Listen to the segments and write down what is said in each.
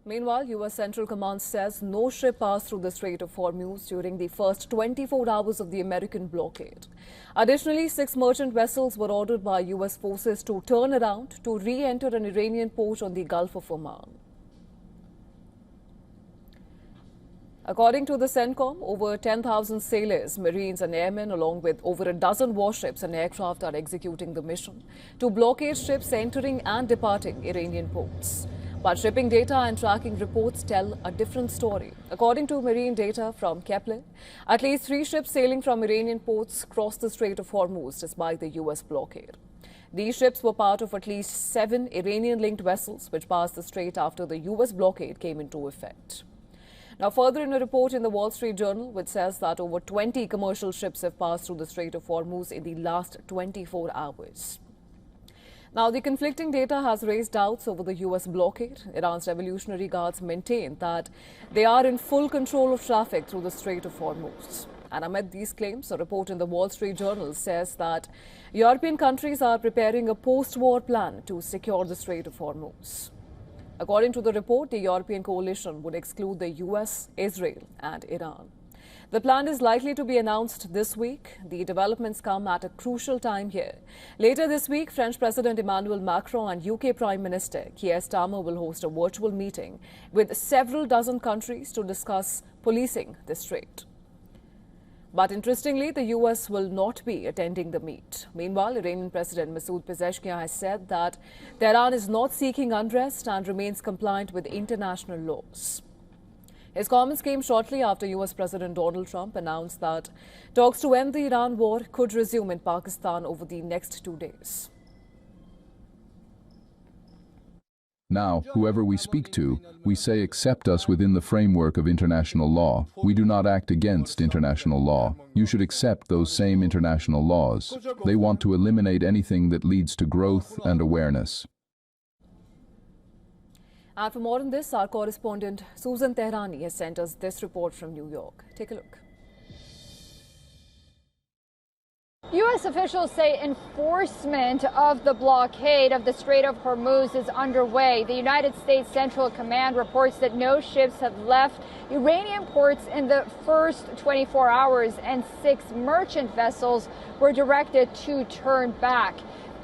Meanwhile, U.S. Central Command says no ship passed through the Strait of Hormuz during the first 24 hours of the American blockade. Additionally, 6 merchant vessels were ordered by U.S. forces to turn around to re-enter an Iranian port on the Gulf of Oman. According to the CENTCOM, over 10,000 sailors, marines and airmen along with over a dozen warships and aircraft are executing the mission to blockade ships entering and departing Iranian ports. But shipping data and tracking reports tell a different story. According to marine data from Kepler, at least 3 ships sailing from Iranian ports crossed the Strait of Hormuz despite the U.S. blockade. These ships were part of at least 7 Iranian-linked vessels which passed the strait after the U.S. blockade came into effect. Now, further in a report in the Wall Street Journal, which says that over 20 commercial ships have passed through the Strait of Hormuz in the last 24 hours. Now, the conflicting data has raised doubts over the U.S. blockade. Iran's Revolutionary Guards maintain that they are in full control of traffic through the Strait of Hormuz. And amid these claims, a report in the Wall Street Journal says that European countries are preparing a post-war plan to secure the Strait of Hormuz. According to the report, the European coalition would exclude the US, Israel and Iran. The plan is likely to be announced this week. The developments come at a crucial time here. Later this week, French President Emmanuel Macron and UK Prime Minister Keir Starmer will host a virtual meeting with several dozen countries to discuss policing the strait. But interestingly, the U.S. will not be attending the meet. Meanwhile, Iranian President Masoud Pezeshkian has said that Tehran is not seeking unrest and remains compliant with international laws. His comments came shortly after U.S. President Donald Trump announced that talks to end the Iran war could resume in Pakistan over the next 2 days. Now, whoever we speak to, we say accept us within the framework of international law. We do not act against international law. You should accept those same international laws. They want to eliminate anything that leads to growth and awareness. And for more on this, our correspondent Susan Tehrani has sent us this report from New York. Take a look. U.S. officials say enforcement of the blockade of the Strait of Hormuz is underway. The United States Central Command reports that no ships have left Iranian ports in the first 24 hours, and 6 merchant vessels were directed to turn back.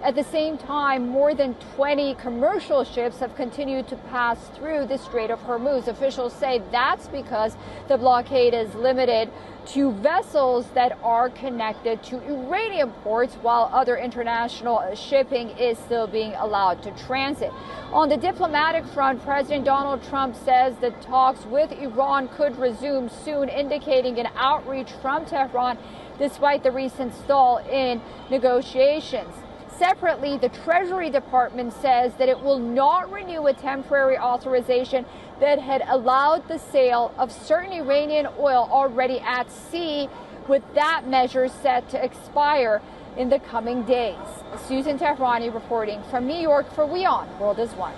At the same time, more than 20 commercial ships have continued to pass through the Strait of Hormuz. Officials say that's because the blockade is limited to vessels that are connected to Iranian ports, while other international shipping is still being allowed to transit. On the diplomatic front, President Donald Trump says that talks with Iran could resume soon, indicating an outreach from Tehran despite the recent stall in negotiations. Separately, the Treasury Department says that it will not renew a temporary authorization that had allowed the sale of certain Iranian oil already at sea, with that measure set to expire in the coming days. Susan Tehrani reporting from New York for WION World is One.